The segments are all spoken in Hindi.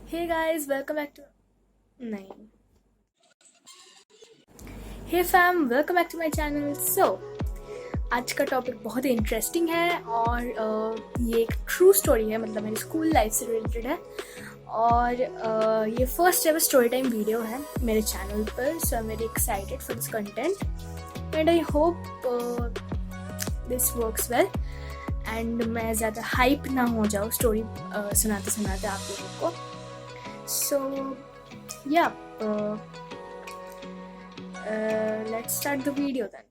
Hey guys, welcome back to नहीं Hey fam, welcome back to my channel. So आज का टॉपिक बहुत ही इंटरेस्टिंग है और ये एक ट्रू स्टोरी है, मतलब मेरी स्कूल लाइफ से रिलेटेड है और ये first ever story time video है मेरे चैनल पर. So I am very excited for this content and I hope this works well and मैं ज़्यादा हाइप ना हो जाऊँ स्टोरी सुनाते सुनाते आप लोगों को. So yeah, let's start the video then.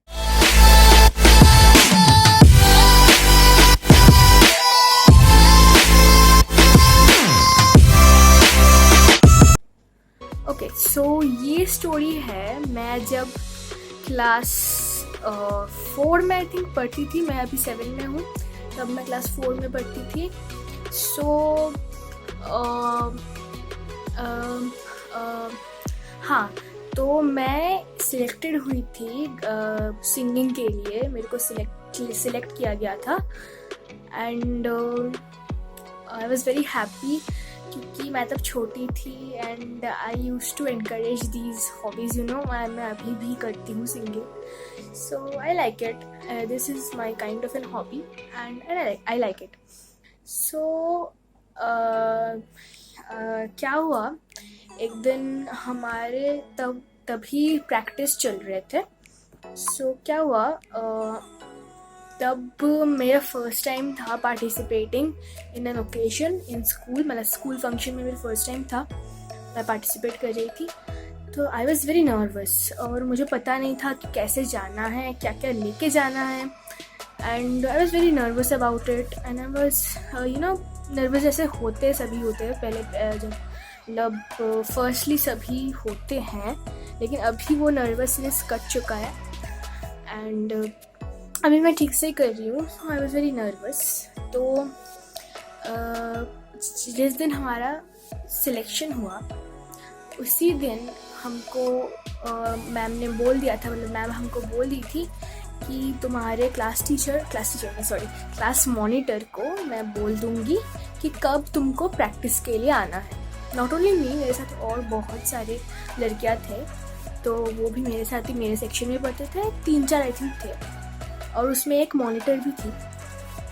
Okay, so ये स्टोरी है मैं जब क्लास 4 में आई थिंक पढ़ती थी. मैं अभी 7 में हूँ, तब मैं क्लास 4 में पढ़ती थी. So हाँ, तो मैं सिलेक्टेड हुई थी सिंगिंग के लिए. मेरे को सिलेक्ट किया गया था and I was very happy क्योंकि मैं तब छोटी थी and I use to encourage these hobbies, you know. मैं अभी भी करती हूँ singing. So I like it. This is my kind of an hobby and I like it. So क्या हुआ, एक दिन हमारे तभी प्रैक्टिस चल रहे थे. सो क्या हुआ, तब मेरा फर्स्ट टाइम था participating in an occasion in school. मतलब स्कूल फंक्शन में मेरा फर्स्ट टाइम था, मैं पार्टिसिपेट कर रही थी. तो आई वॉज़ वेरी नर्वस और मुझे पता नहीं था कि कैसे जाना है, क्या क्या लेके जाना है. And I was very nervous about it and I was you know nervous. जैसे सभी होते हैं पहले, जब मतलब फर्स्टली सभी होते हैं, लेकिन अभी वो नर्वसनेस कट चुका है एंड अभी मैं ठीक से ही कर रही हूँ. आई वॉज वेरी नर्वस. तो जिस दिन हमारा सिलेक्शन हुआ उसी दिन हमको मैम ने बोल दिया था, मतलब मैम हमको बोल दी थी कि तुम्हारे क्लास मॉनिटर को मैं बोल दूँगी कि कब तुमको प्रैक्टिस के लिए आना है. नॉट ओनली मी, मेरे साथ और बहुत सारे लड़कियां थे, तो वो भी मेरे साथ ही मेरे सेक्शन में पढ़ते थे. 3-4 आई थिंक थे और उसमें एक मॉनिटर भी थी.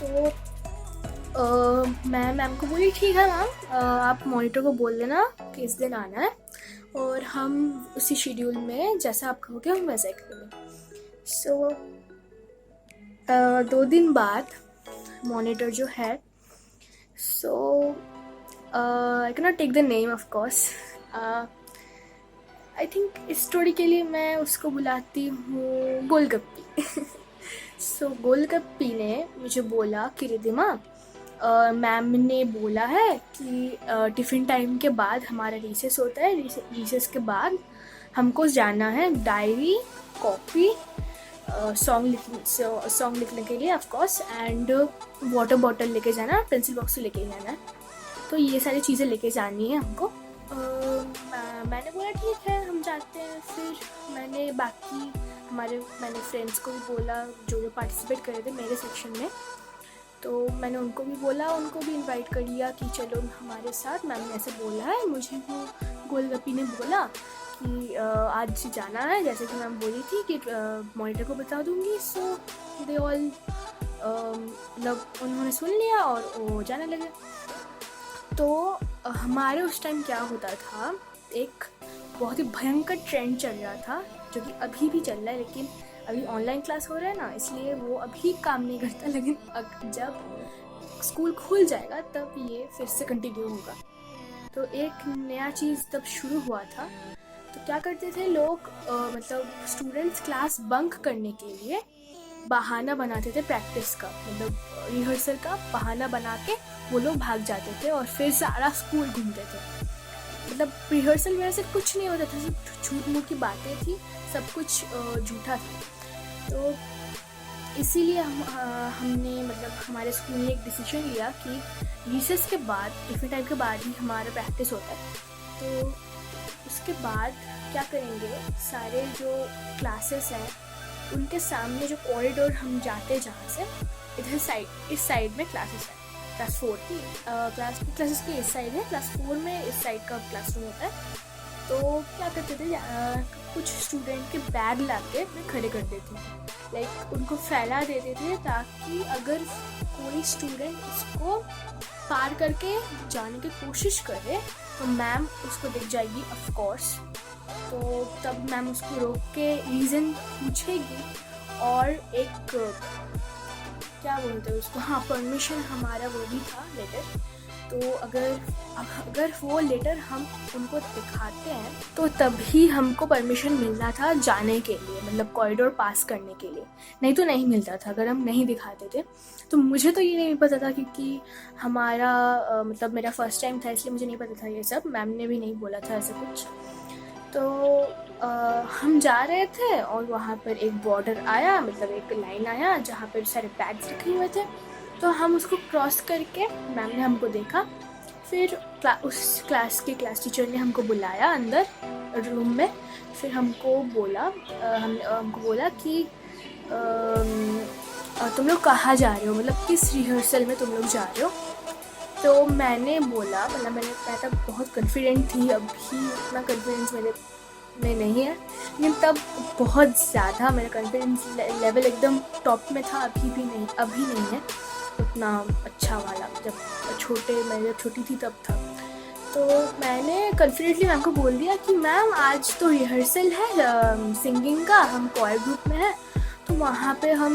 तो मैं मैम को बोली ठीक है मैम, आप मॉनिटर को बोल देना कि इस दिन आना है और हम उसी शेड्यूल में जैसा आप कहोगे हम वैसा ही करेंगे. सो 2 दिन बाद मॉनिटर जो है, सो I cannot take the name of course. I think इस स्टोरी के लिए मैं उसको बुलाती हूँ गोलगप्पी. सो गोलगप्पी ने मुझे बोला कि रिधिमा, मैम ने बोला है कि टिफ़िन टाइम के बाद हमारा रिसेस होता है. रिसेस के बाद हमको जाना है डायरी, कॉपी, सॉन्ग लिखने के लिए of course, and water bottle लेके जाना, पेंसिल बॉक्स लेके जाना है. तो ये सारी चीज़ें लेके जानी है हमको. मैंने बोला ठीक है हम जाते हैं. फिर मैंने फ्रेंड्स को भी बोला जो पार्टिसिपेट कर रहे थे मेरे सेक्शन में. तो मैंने उनको भी बोला, उनको भी इनवाइट कर लिया कि चलो हमारे साथ. मैम ने ऐसे बोला है मुझे, वो गोलगप्पी ने बोला कि आज जाना है, जैसे कि मैम बोली थी कि मॉनिटर को बता दूँगी. सो दे ऑल मतलब उन्होंने सुन लिया और वो जाने लगे. तो हमारे उस टाइम क्या होता था, एक बहुत ही भयंकर ट्रेंड चल रहा था जो कि अभी भी चल रहा है, लेकिन अभी ऑनलाइन क्लास हो रहा है ना, इसलिए वो अभी काम नहीं करता. लेकिन जब स्कूल खुल जाएगा तब ये फिर से कंटिन्यू होगा. तो एक नया चीज़ तब शुरू हुआ था. तो क्या करते थे लोग, मतलब स्टूडेंट्स क्लास बंक करने के लिए बहाना बनाते थे प्रैक्टिस का, मतलब रिहर्सल का बहाना बना के वो लोग भाग जाते थे और फिर सारा स्कूल घूमते थे. मतलब रिहर्सल में से कुछ नहीं होता था, सब झूठ मूठ की बातें थी, सब कुछ झूठा था. तो इसीलिए हमने मतलब हमारे स्कूल ने एक डिसीजन लिया कि रिसेस के बाद, टिफिन टाइम के बाद ही हमारा प्रैक्टिस होता है. तो उसके बाद क्या करेंगे, सारे जो क्लासेस हैं उनके सामने जो कॉरिडोर हम जाते जहाँ से, इस साइड में क्लासेस हैं. क्लास 4 की क्लासेस के इस साइड है, क्लास 4 में इस साइड का क्लासरूम होता है। तो क्या करते थे, कुछ स्टूडेंट के बैग लाके मैं खड़े कर देती थी, लाइक उनको फैला देते थे, ताकि अगर कोई स्टूडेंट उसको पार करके जाने की कोशिश करे तो मैम उसको दिख जाएगी ऑफ कोर्स। तो तब मैम उसको रोक के रीज़न पूछेगी और एक क्या बोलते हैं उसको, हाँ परमिशन हमारा वो भी था लेटर। तो अगर वो लेटर हम उनको दिखाते हैं तो तभी हमको परमिशन मिलना था जाने के लिए, मतलब कॉरिडोर पास करने के लिए, नहीं तो नहीं मिलता था अगर हम नहीं दिखाते थे। तो मुझे तो ये नहीं पता था, क्योंकि हमारा मतलब मेरा फर्स्ट टाइम था, इसलिए मुझे नहीं पता था ये सब, मैम ने भी नहीं बोला था ऐसा कुछ। तो हम जा रहे थे और वहाँ पर एक बॉर्डर आया, मतलब एक लाइन आया जहाँ पर सारे बैग्स रखे हुए थे। तो हम उसको क्रॉस करके, मैम ने हमको देखा, फिर उस क्लास के क्लास टीचर ने हमको बुलाया अंदर रूम में। फिर हमको बोला कि तुम लोग कहाँ जा रहे हो, मतलब किस रिहर्सल में तुम लोग जा रहे हो। तो मैंने बोला, मतलब मैं तब बहुत कॉन्फिडेंट थी, अभी इतना कॉन्फिडेंस मेरे में नहीं है, लेकिन तब बहुत ज़्यादा मेरा कॉन्फिडेंस लेवल एकदम टॉप में था। अभी नहीं है उतना अच्छा वाला, जब मैं जब छोटी थी तब था। तो मैंने कॉन्फिडेंटली मैम को बोल दिया कि मैम आज तो रिहर्सल है सिंगिंग का, हम कोयर ग्रुप में हैं, तो वहाँ पे हम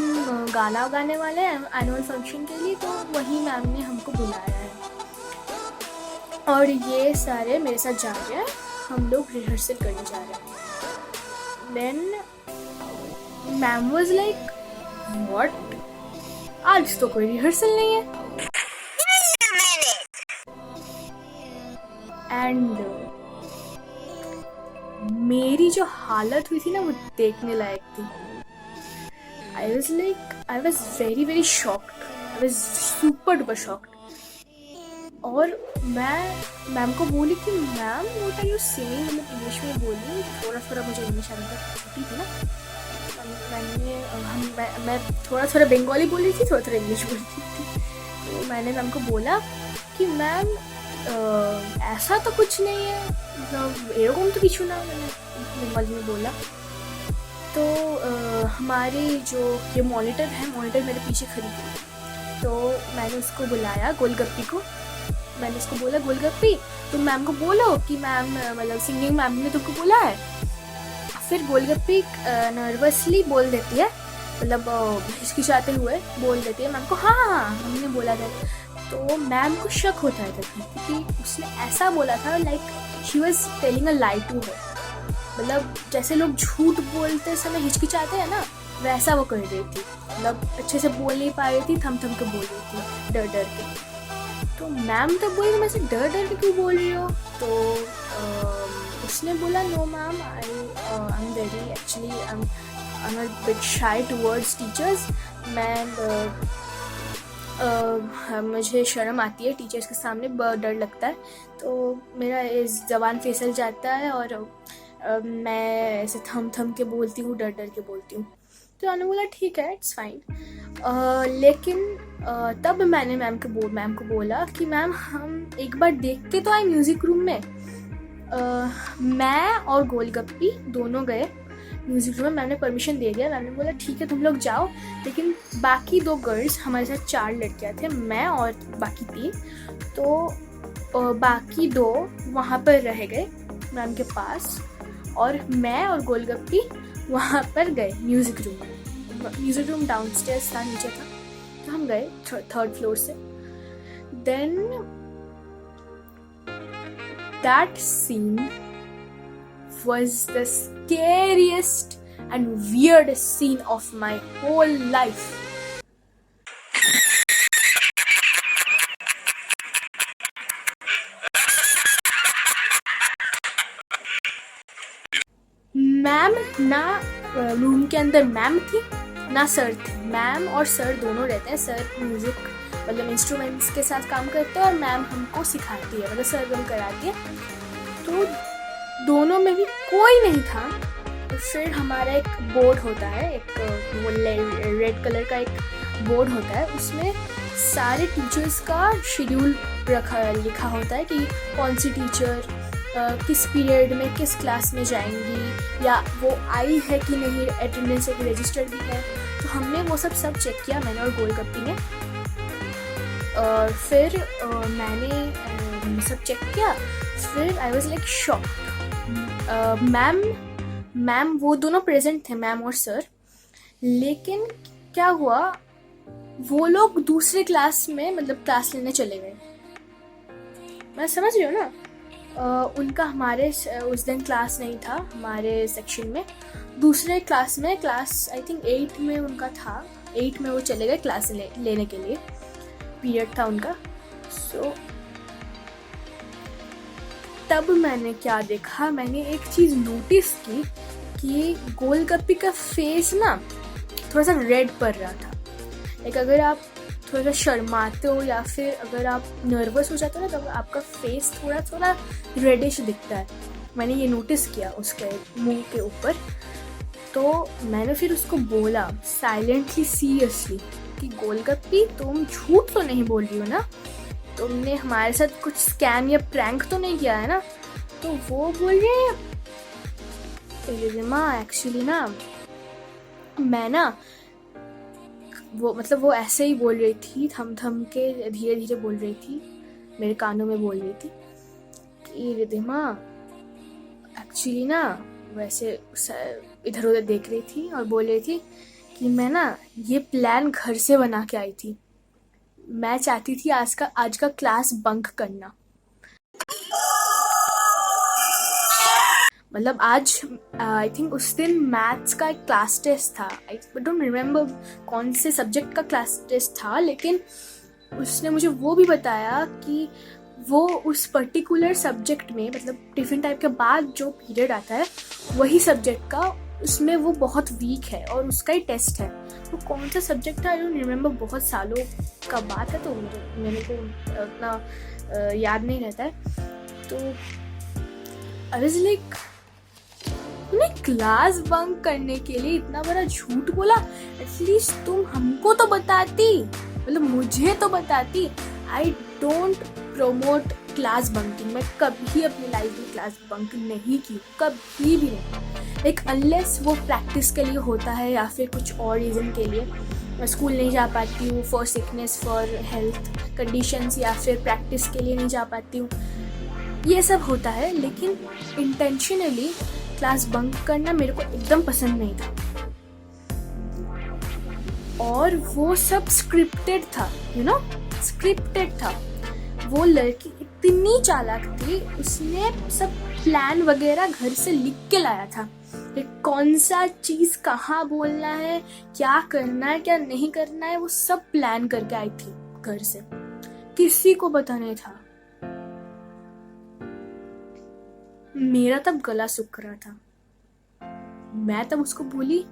गाना गाने वाले हैं एनुअल फंक्शन के लिए, तो वही मैम ने हमको बुलाया है और ये सारे मेरे साथ जा रहे हैं, हम लोग रिहर्सल करने जा रहे हैं। Then ma'am was like what, आज तो कोई रिहर्सल नहीं है। एंड मेरी जो हालत हुई थी ना, वो देखने लायक थी। I was very very shocked, I was super duper shocked. और मैं मैम को बोली कि ma'am what are you saying, मतलब इंग्लिश में बोली, थोड़ा मुझे इंग्लिश आता था, छोटी थी ना। मैं थोड़ा बंगाली बोल रही थी, थोड़ा इंग्लिश बोल रही थी। तो मैंने मैम को बोला कि मैम ऐसा तो कुछ नहीं है, मतलब एरकम तो किचू ना, मैंने बंगाली में बोला। तो हमारी जो ये मॉनिटर मेरे पीछे खड़ी थी, तो मैंने उसको बुलाया, गोलगप्पी को। मैंने उसको बोला, गोलगप्पी तुम मैम को बोलो कि मैम, मतलब सिंगिंग मैम ने तुमको बोला है। फिर गोलगप्पी नर्वसली बोल देती है, मतलब हिचकिचाते हुए बोल देती है मैम को, हाँ हमने बोला था। तो मैम को शक होता है तभी, क्योंकि उसने ऐसा बोला था like she was telling a lie to her, मतलब जैसे लोग झूठ बोलते समय हिचकिचाते हैं ना, वैसा वो कर रही थी। मतलब अच्छे से बोल नहीं पा रही थी, थम के बोल रही थी, डर के। तो मैम तब बोली, मैं से डर के क्यों बोल रही हो। तो उसने बोला, no ma'am, I am very actually I am a bit shy towards teachers. मुझे शर्म आती है टीचर्स के सामने, बहुत डर लगता है, तो मेरा इस ज़बान फिसल जाता है और मैं ऐसे थम के बोलती हूँ, डर के बोलती हूँ। तो उन्होंने बोला ठीक है, इट्स फाइन। लेकिन तब मैंने मैम को बोला कि मैम हम एक बार देखते तो आए म्यूज़िक रूम में। मैं और गोलगप्पी दोनों गए म्यूज़िक रूम में, मैम ने परमिशन दे दिया। मैम ने बोला ठीक है तुम लोग जाओ, लेकिन बाकी 2 गर्ल्स, हमारे साथ 4 लड़कियाँ थे, मैं और बाकी 3, तो बाकी 2 वहाँ पर रह गए मैम के पास, और मैं और गोलगप्पी वहाँ पर गए म्यूज़िक रूम में। म्यूज़िक रूम डाउनस्टेयर्स था, नीचे था, तो हम गए 3rd फ्लोर से। Then that scene was the scariest and weirdest scene of my whole life. Ma'am ना रूम के अंदर मैम थी ना सर थे। मैम और सर दोनों रहते हैं, सर म्यूजिक मतलब इंस्ट्रूमेंट्स के साथ काम करते हैं और मैम हमको सिखाती है, मतलब सरगम कराती है। तो दोनों में भी कोई नहीं था। तो फिर हमारा एक बोर्ड होता है, एक वो रेड कलर का एक बोर्ड होता है, उसमें सारे टीचर्स का शेड्यूल लिखा होता है कि कौन सी टीचर किस पीरियड में किस क्लास में जाएंगी, या वो आई है कि नहीं, अटेंडेंस एक रजिस्टर भी है। तो हमने वो सब चेक किया, मैंने और गोलगप्पी ने। फिर मैंने सब चेक किया। फिर I was like shocked. Ma'am वो दोनों प्रेजेंट थे, मैम और सर। लेकिन क्या हुआ, वो लोग दूसरे क्लास में मतलब क्लास लेने चले गए। मैं समझ रही हूँ ना। उनका हमारे उस दिन क्लास नहीं था हमारे सेक्शन में, दूसरे क्लास में, क्लास आई थिंक 8 में उनका था। 8 में वो चले गए क्लास लेने के लिए, पीरियड था उनका। सो तब मैंने क्या देखा, मैंने एक चीज़ नोटिस की कि गोलगप्पी का फेस ना थोड़ा सा रेड पड़ रहा था। लाइक अगर आप थोड़ा सा शर्माते हो या फिर अगर आप नर्वस हो जाते हो ना, तो आपका फेस थोड़ा थोड़ा रेडिश दिखता है। मैंने ये नोटिस किया उसके मुंह के ऊपर। तो मैंने फिर उसको बोला साइलेंटली, सीरियसली, कि गोलगप्पी तुम झूठ तो नहीं बोल रही हो ना, तुमने हमारे साथ कुछ स्कैम या प्रैंक तो नहीं किया है ना। तो वो बोल रहे माँ एक्चुअली ना मैं ना वो ऐसे ही बोल रही थी, थम के धीरे धीरे बोल रही थी, मेरे कानों में बोल रही थी कि रिधिमा एक्चुअली ना वैसे इधर उधर देख रही थी और बोल रही थी कि मैं ना ये प्लान घर से बना के आई थी। मैं चाहती थी आज का क्लास बंक करना। मतलब आज आई थिंक उस दिन मैथ्स का एक क्लास टेस्ट था। आई डोंट रिमेम्बर कौन से सब्जेक्ट का क्लास टेस्ट था, लेकिन उसने मुझे वो भी बताया कि वो उस पर्टिकुलर सब्जेक्ट में, मतलब टिफिन टाइप के बाद जो पीरियड आता है वही सब्जेक्ट का, उसमें वो बहुत वीक है और उसका ही टेस्ट है। वो कौन सा सब्जेक्ट था आई डोंट रिमेम्बर, बहुत सालों का बात है तो मेरे को उतना याद नहीं रहता है। तो आई वाज लाइक, तूने क्लास बंक करने के लिए इतना बड़ा झूठ बोला, एटलीस्ट तुम हमको तो बताती, मतलब मुझे तो बताती। I don't promote class bunking. मैं कभी अपनी लाइफ में क्लास बंक नहीं की, कभी भी नहीं। लाइक अनलेस वो प्रैक्टिस के लिए होता है या फिर कुछ और रीज़न के लिए, मैं स्कूल नहीं जा पाती हूँ for sickness, for health conditions, या फिर प्रैक्टिस के लिए नहीं जा पाती हूँ, ये सब होता है। लेकिन इंटेंशनली क्लास बंक करना मेरे को एकदम पसंद नहीं था। और वो सब स्क्रिप्टेड था, यू नो, स्क्रिप्टेड था। वो लड़की इतनी चालाक थी, उसने सब प्लान वगैरह घर से लिख के लाया था कि कौन सा चीज कहाँ बोलना है, क्या करना है, क्या नहीं करना है, वो सब प्लान करके आई थी घर से। किसी को पता नहीं था। मेरा तब गला सूख रहा था। मैं तब उसको बोली,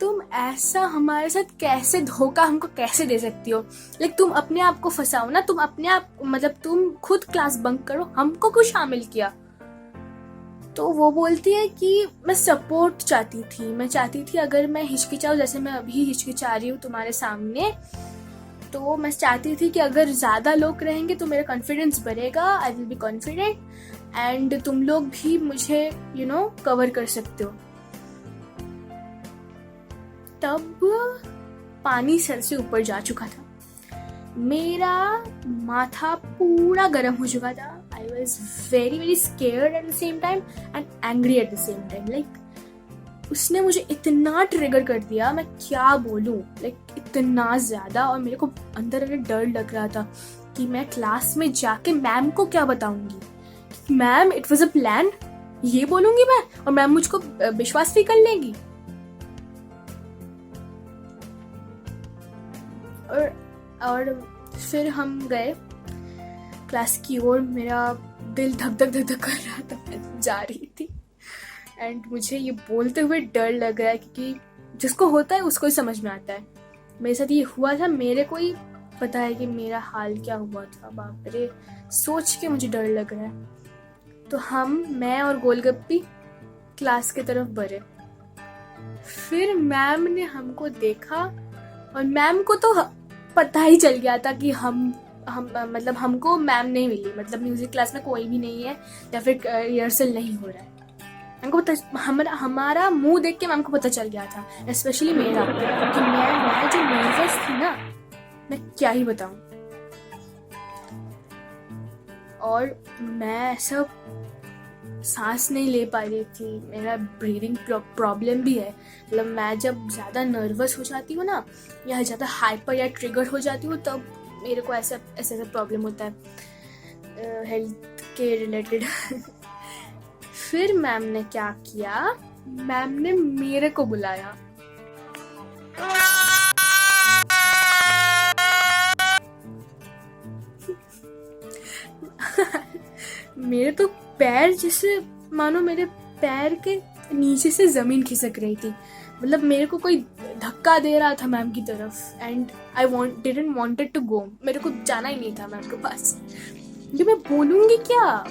तुम ऐसा हमारे साथ कैसे, धोखा हमको कैसे दे सकती हो? लाइक तुम अपने आप को फंसाओ ना, तुम अपने आप, मतलब तुम खुद क्लास बंक करो, हमको क्यों शामिल किया? तो वो बोलती है कि मैं सपोर्ट चाहती थी, मैं चाहती थी अगर मैं हिचकिचाऊं, जैसे मैं अभी हिचकिचा रही हूँ तुम्हारे सामने, तो मैं चाहती थी कि अगर ज़्यादा लोग रहेंगे तो मेरा कॉन्फिडेंस बढ़ेगा, I will be confident, and तुम लोग भी मुझे यू नो कवर कर सकते हो। तब पानी सर से ऊपर जा चुका था, मेरा माथा पूरा गर्म हो चुका था। आई was very very scared at the same time and angry at the same time. Like उसने मुझे इतना ट्रिगर कर दिया, मैं क्या बोलूँ, लाइक इतना ज़्यादा। और मेरे को अंदर अंदर डर लग रहा था कि मैं क्लास में जाके मैम को क्या बताऊंगी। Ma'am it was a plan, ये बोलूंगी मैं, और मैम मुझको विश्वास भी कर लेंगी। और फिर हम गए क्लास की ओर। मेरा दिल धक धक धक धक कर रहा था, मैं जा रही थी। एंड मुझे ये बोलते हुए डर लग रहा है, क्योंकि जिसको होता है उसको ही समझ में आता है। मेरे साथ ये हुआ था, मेरे को ही पता है कि मेरा हाल क्या हुआ था। बाप रे, सोच के मुझे डर लग रहा है। तो मैं और गोलगप्पी क्लास की तरफ बढ़े। फिर मैम ने हमको देखा, और मैम को तो पता ही चल गया था कि हम मतलब हमको मैम नहीं मिली, मतलब म्यूजिक क्लास में कोई भी नहीं है या फिर रिहर्सल नहीं हो रहा है। हमको पता, हमारा मुंह देख के मैम को पता चल गया था, स्पेशली मेरा, कि मैं जो नर्वस थी ना, मैं क्या ही बताऊं। और मैं ऐसा सांस नहीं ले पा रही थी, मेरा ब्रीदिंग प्रॉब्लम भी है। मतलब मैं जब ज़्यादा नर्वस हो जाती हूँ ना, या ज़्यादा हाइपर या ट्रिगर हो जाती हूँ, तब मेरे को ऐसा प्रॉब्लम होता है हेल्थ के रिलेटेड। फिर मैम ने क्या किया, मैम ने मेरे को बुलाया। मेरे तो पैर जैसे मानो मेरे पैर के नीचे से जमीन खिसक रही थी। मतलब मेरे को कोई धक्का दे रहा था मैम की तरफ, and I didn't wanted to go. मेरे को जाना ही नहीं था मैम के पास, क्योंकि मैं बोलूंगी क्या।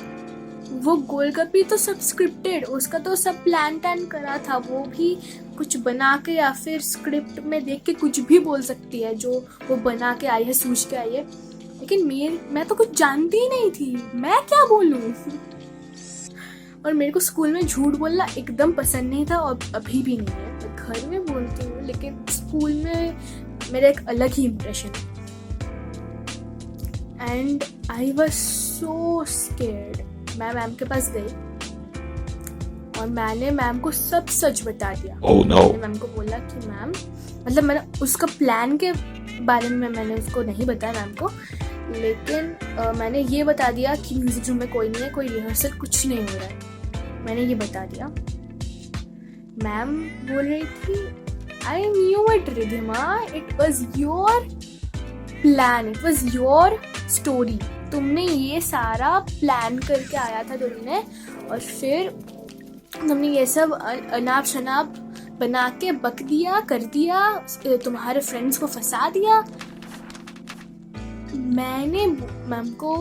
वो गोलगप्पी तो सब स्क्रिप्टेड, उसका तो सब प्लान करा था। वो भी कुछ बना के या फिर स्क्रिप्ट में देख के कुछ भी बोल सकती है, जो वो बना के आई है, सूझ के आई है। लेकिन मैं तो कुछ जानती ही नहीं थी, मैं क्या बोलूं। और मेरे को स्कूल में झूठ बोलना एकदम पसंद नहीं था, और अभी भी नहीं है। मैं घर में बोलती हूँ, लेकिन स्कूल में मेरा एक अलग ही इम्प्रेशन है। And I was so scared. मैं मैम के पास गई और मैंने मैम को सब सच बता दिया। Oh, no. मैंने मैम को बोला कि मैम, मतलब मैंने उसका प्लान के बारे में मैंने उसको नहीं बताया मैम को, लेकिन मैंने ये बता दिया कि म्यूजिक रूम में कोई नहीं है, कोई रिहर्सल कुछ नहीं हो रहा है। मैंने ये बता दिया। मैम बोल रही थी, I knew it Ridhima, it was your plan, it was your story. तुमने ये सारा प्लान करके आया था तुमने, और फिर तुमने ये सब अनाप शनाप बना के बक दिया, कर दिया, तुम्हारे फ्रेंड्स को फंसा दिया। मैंने मैम को,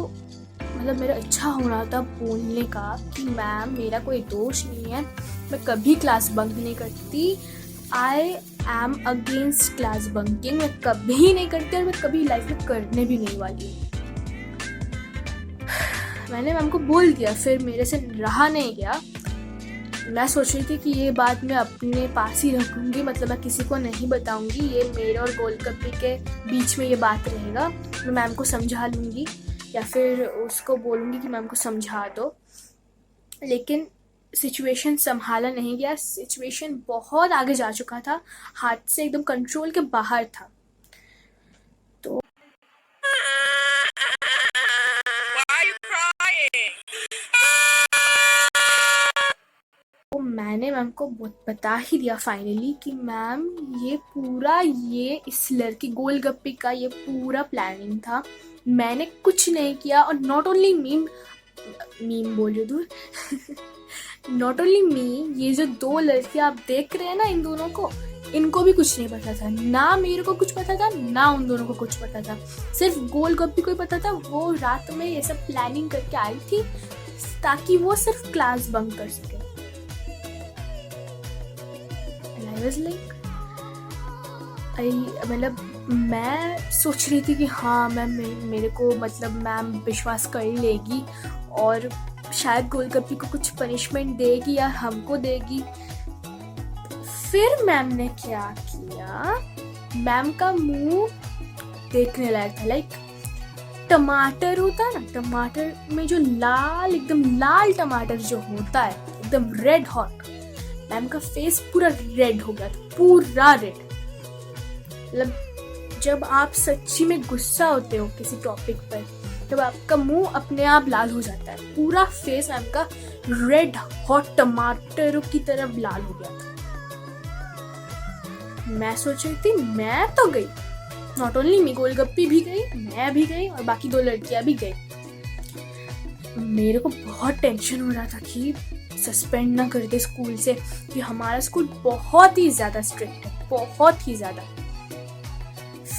मतलब मेरा इच्छा हो रहा था बोलने का कि मैम मेरा कोई दोष नहीं है, मैं कभी क्लास बंक नहीं करती, I am against class bunking, मैं कभी नहीं करती और मैं कभी लाइफ में करने भी नहीं वाली हूँ। मैंने मैम को बोल दिया, फिर मेरे से रहा नहीं गया। मैं सोच रही थी कि ये बात मैं अपने पास ही रखूँगी, मतलब मैं किसी को नहीं बताऊँगी, ये मेरे और गोलगप्पी के बीच में ये बात रहेगा। मैं मैम को समझा लूँगी या फिर उसको बोलूँगी कि मैम को समझा दो। लेकिन सिचुएशन संभाला नहीं गया, सिचुएशन बहुत आगे जा चुका था, हाथ से एकदम कंट्रोल के बाहर था। तो मैंने मैम को बता ही दिया फाइनली कि मैम ये इस लड़की गोलगप्पी का ये पूरा प्लानिंग था, मैंने कुछ नहीं किया। और नॉट ओनली मीम बोल रही हूँ नॉट ओनली मी, ये जो दो लड़कियां आप देख रहे हैं ना, इन दोनों को, इनको भी कुछ नहीं पता था। ना मेरे को कुछ पता था, ना उन दोनों को कुछ पता था। सिर्फ गोलगप्पी को ही पता था। वो रात में ये सब प्लानिंग करके आई थी ताकि वो सिर्फ क्लास बंक कर सके। मतलब मैं सोच रही थी कि हाँ मैम मेरे को, मतलब मैम विश्वास कर लेगी और शायद गोलगप्पी को कुछ पनिशमेंट देगी या हमको देगी। फिर मैम ने क्या किया, मैम का मुंह देखने लायक था। लाइक टमाटर होता है ना, टमाटर में जो लाल, एकदम लाल टमाटर जो होता है, एकदम रेड हॉट, मैम का फेस पूरा रेड हो गया था, पूरा रेड। मतलब जब आप सच्ची में गुस्सा होते हो किसी टॉपिक पर, तब आपका मुंह अपने आप लाल हो जाता है। पूरा फेस मैम का रेड हॉट टमाटरों की तरह लाल हो गया था। मैं सोच रही थी मैं तो गई, नॉट ओनली मी, गोलगप्पी भी गई, मैं भी गई और बाकी दो लड़कियां भी गई। मेरे को बहुत टेंशन हो रहा था कि सस्पेंड ना कर दे स्कूल से, कि हमारा स्कूल बहुत ही ज़्यादा स्ट्रिक्ट है, बहुत ही ज़्यादा।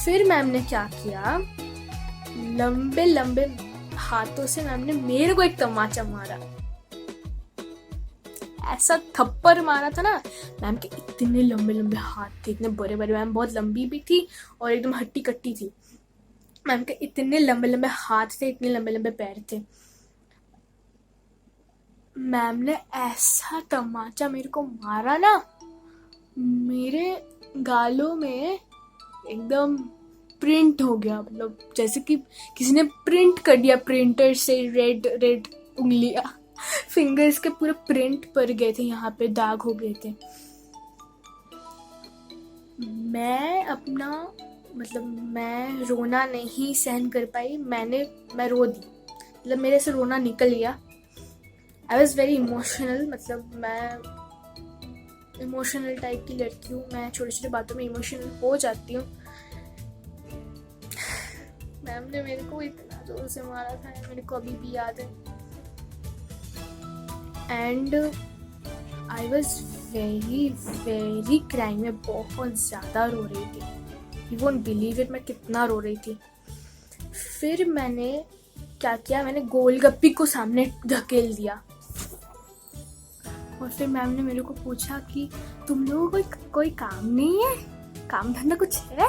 फिर मैम ने क्या किया, लंबे लंबे हाथों से मैम ने मेरे को एक तमाचा मारा। ऐसा थप्पड़ मारा था ना, मैम के इतने लंबे लंबे हाथ थे, इतने बड़े बड़े। मैम बहुत लंबी भी थी और एकदम हट्टी कट्टी थी। मैम के इतने लंबे लंबे हाथ थे, इतने लंबे लंबे पैर थे। मैम ने ऐसा तमाचा मेरे को मारा ना, मेरे गालों में एकदम प्रिंट हो गया, मतलब जैसे कि किसी ने प्रिंट कर दिया प्रिंटर से, रेड रेड उंगलियां, फिंगर्स के पूरे प्रिंट पड़ गए थे, यहाँ पे दाग हो गए थे। मैं अपना मतलब मैं रोना नहीं सहन कर पाई, मैं रो दी, मतलब मेरे से रोना निकल गया। आई वॉज वेरी इमोशनल, मतलब मैं इमोशनल टाइप की लड़की हूँ, मैं छोटी छोटी बातों में इमोशनल हो जाती हूँ। मैम ने मेरे को इतना जोर से मारा था, मेरे को अभी भी याद है। And I was very very crying, मैं बहुत ज़्यादा रो रही थी। यू वोंट बिलीव इट, मैं कितना रो रही थी। फिर मैंने क्या किया, मैंने गोलगप्पी को सामने धकेल दिया। और फिर मैम ने मेरे को पूछा कि तुम लोगों को कोई काम नहीं है, काम धंधा कुछ है?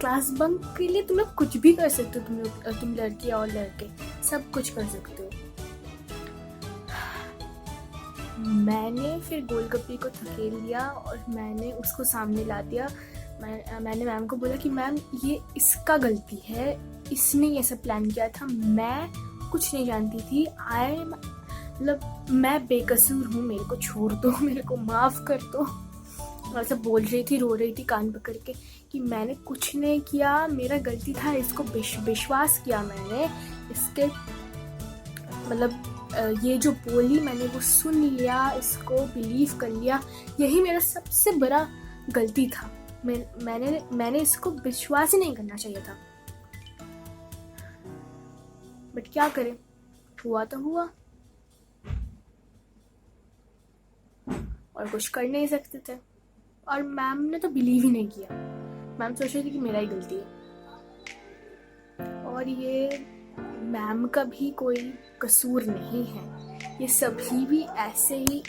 क्लास बंक के लिए तुम लोग कुछ भी कर सकते हो, तुम लड़की और लड़के सब कुछ कर सकते हो। मैंने फिर गोलगप्पी को धकेल दिया और मैंने उसको सामने ला दिया। मैंने मैम को बोला कि मैम ये इसका गलती है, इसने ये सब प्लान किया था, मैं कुछ नहीं जानती थी। मतलब मैं बेकसूर हूँ, मेरे को छोड़ दो, मेरे को माफ़ कर दो। और सब बोल रही थी, रो रही थी कान पकड़ के कि मैंने कुछ नहीं किया, मेरा गलती था, इसको विश्वास किया मैंने, इसके मतलब ये जो बोली मैंने वो सुन लिया, इसको बिलीव कर लिया, यही मेरा सबसे बड़ा गलती था। मैंने इसको विश्वास ही नहीं करना चाहिए था। बट क्या करें, हुआ तो हुआ और कुछ कर नहीं सकते थे। और मैम ने तो बिलीव ही नहीं किया, मैम सोच रही थी कि मेरा ही गलती है। और ये मैम का भी कोई कसूर नहीं है, ये सभी भी ऐसे ही।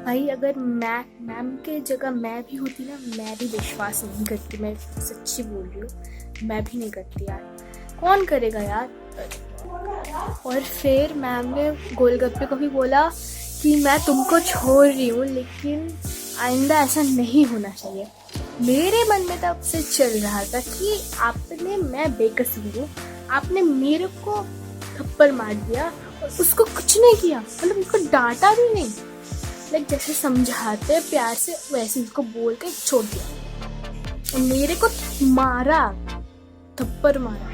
भाई अगर मैम के जगह मैं भी होती ना, मैं भी विश्वास नहीं करती, मैं सच्ची बोल रही हूँ, मैं भी नहीं करती यार, कौन करेगा यार। और फिर मैम ने गोलगप्पे को भी बोला कि मैं तुमको छोड़ रही हूँ, लेकिन आइंदा ऐसा नहीं होना चाहिए। मेरे मन में तब से चल रहा था कि मैं बेकसूर हूँ, आपने मेरे को थप्पड़ मार दिया और उसको कुछ नहीं किया, मतलब उसको डांटा भी नहीं, लाइक जैसे समझाते प्यार से वैसे उसको बोल के छोड़ दिया। और मेरे को मारा, थप्पड़ मारा।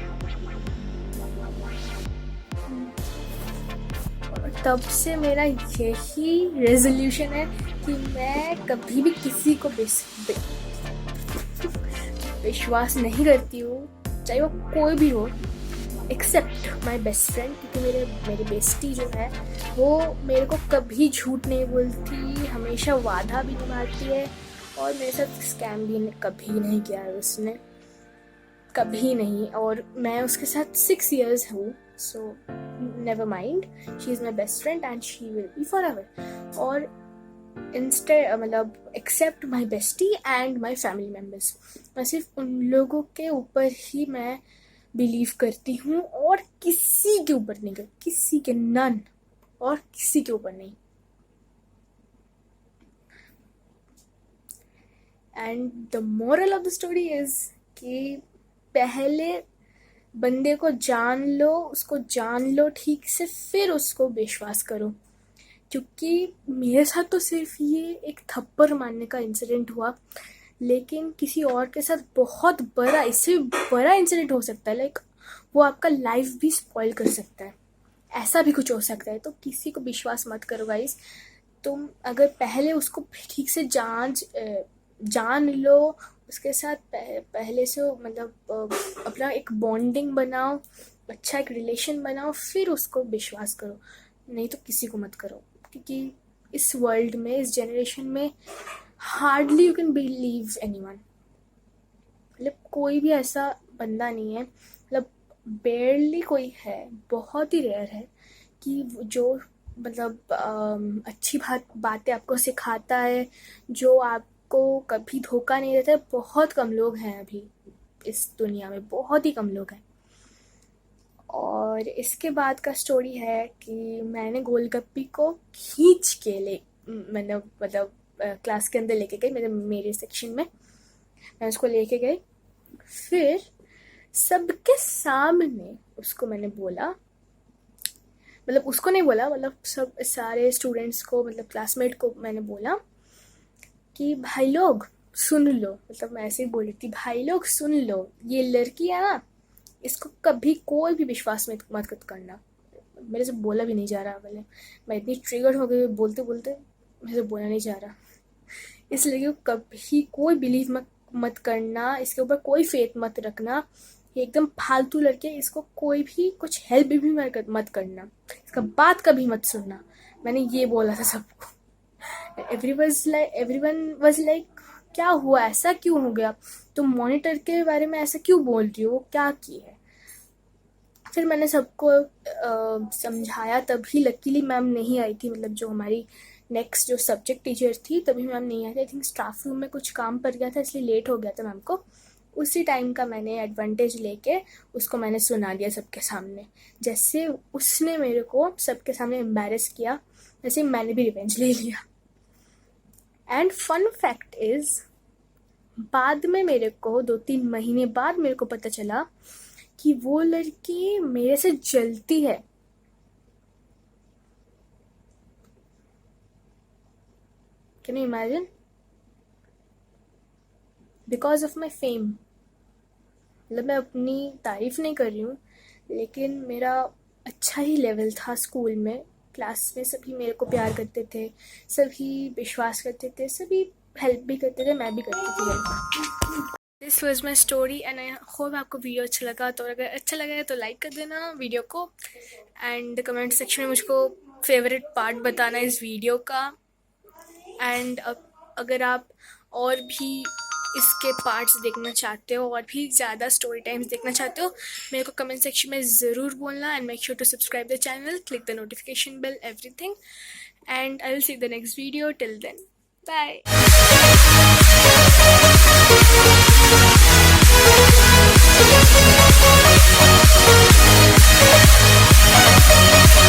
और तब से मेरा यही रेजोल्यूशन है कि मैं कभी भी किसी को विश्वास नहीं करती हूँ, चाहे वो कोई भी हो, एक्सेप्ट माई बेस्ट फ्रेंड, क्योंकि मेरी बेस्टी जो है वो मेरे को कभी झूठ नहीं बोलती, हमेशा वादा भी निभाती है, और मेरे साथ स्कैम भी कभी नहीं किया है उसने, कभी नहीं। और मैं उसके साथ 6 years हूँ, so never mind, she is my best friend and she will be forever. और मतलब except my bestie and my family members, मैं सिर्फ उन लोगों के ऊपर ही मैं बिलीव करती हूँ और किसी के ऊपर नहीं करती, किसी के नन, और किसी के ऊपर नहीं। And the moral of the story is कि पहले बंदे को जान लो, उसको जान लो ठीक से, फिर उसको विश्वास करो। क्योंकि मेरे साथ तो सिर्फ ये एक थप्पड़ मारने का इंसिडेंट हुआ, लेकिन किसी और के साथ बहुत बड़ा, इससे बड़ा इंसिडेंट हो सकता है, लाइक वो आपका लाइफ भी स्पॉइल कर सकता है, ऐसा भी कुछ हो सकता है। तो किसी को विश्वास मत करो गाइस। तुम अगर पहले उसको ठीक से जान लो, उसके साथ पहले से मतलब अपना एक बॉन्डिंग बनाओ, अच्छा एक रिलेशन बनाओ, फिर उसको विश्वास करो, नहीं तो किसी को मत करो। क्योंकि इस वर्ल्ड में, इस जनरेशन में hardly you can believe anyone, मतलब कोई भी ऐसा बंदा नहीं है, मतलब बेयरली कोई है, बहुत ही रेयर है कि जो मतलब अच्छी बातें आपको सिखाता है, जो आपको कभी धोखा नहीं देता है। बहुत कम लोग हैं अभी इस दुनिया में, बहुत ही कम लोग हैं। और इसके बाद का स्टोरी है कि मैंने गोलगप्पी को खींच के मैंने मतलब क्लास के अंदर लेके गई, मेरे सेक्शन में मैं उसको लेके गई। फिर सबके सामने उसको मैंने बोला, मतलब उसको नहीं बोला, मतलब सब सारे स्टूडेंट्स को, मतलब क्लासमेट को मैंने बोला कि भाई लोग सुन लो, मतलब मैं ऐसे ही बोल रही थी, भाई लोग सुन लो, ये लड़की है ना, इसको कभी कोई भी विश्वास में मत करना। मेरे से बोला भी नहीं जा रहा, पहले मैं इतनी ट्रिगर हो गई बोलते बोलते, मेरे से बोला नहीं जा रहा। इस लड़की को कभी कोई बिलीव मत करना, इसके ऊपर कोई फेथ मत रखना, ये एकदम फालतू लड़के, इसको कोई भी कुछ हेल्प भी मत करना, इसका बात कभी मत सुनना। मैंने ये बोला था सबको। एवरीवन वाज लाइक क्या हुआ, ऐसा क्यों हो गया, तुम मॉनिटर के बारे में ऐसा क्यों बोल रही हो, क्या की है। फिर मैंने सबको समझाया, तभी लकीली मैम नहीं आई थी, मतलब जो हमारी नेक्स्ट जो सब्जेक्ट टीचर थी, तभी मैम नहीं आई थी। आई थिंक स्टाफ रूम में कुछ काम पड़ गया था, इसलिए लेट हो गया था मैम को। उसी टाइम का मैंने एडवांटेज लेके उसको मैंने सुना दिया सबके सामने। जैसे उसने मेरे को सबके सामने एम्बैरेस किया, वैसे मैंने भी रिवेंज ले लिया। एंड फन फैक्ट इज, बाद में मेरे को 2-3 महीने बाद मेरे को पता चला कि वो लड़की मेरे से जलती है। Can you imagine? Because of my fame. मतलब मैं अपनी तारीफ नहीं कर रही हूँ, लेकिन मेरा अच्छा ही लेवल था स्कूल में, क्लास में सभी मेरे को प्यार करते थे, सभी विश्वास करते थे, सभी हेल्प भी करते थे, मैं भी करती थी help. This was my story and I hope आपको वीडियो अच्छा लगा। तो अगर अच्छा लगा है तो लाइक कर देना वीडियो को, एंड कमेंट सेक्शन में मुझको फेवरेट पार्ट बताना इस वीडियो का। एंड अगर आप और भी इसके पार्ट्स देखना चाहते हो, और भी ज़्यादा स्टोरी टाइम्स देखना चाहते हो, मेरे को कमेंट सेक्शन में ज़रूर बोलना। And make sure to subscribe the channel, click the notification bell, everything. And I will see the next video. Till then, bye.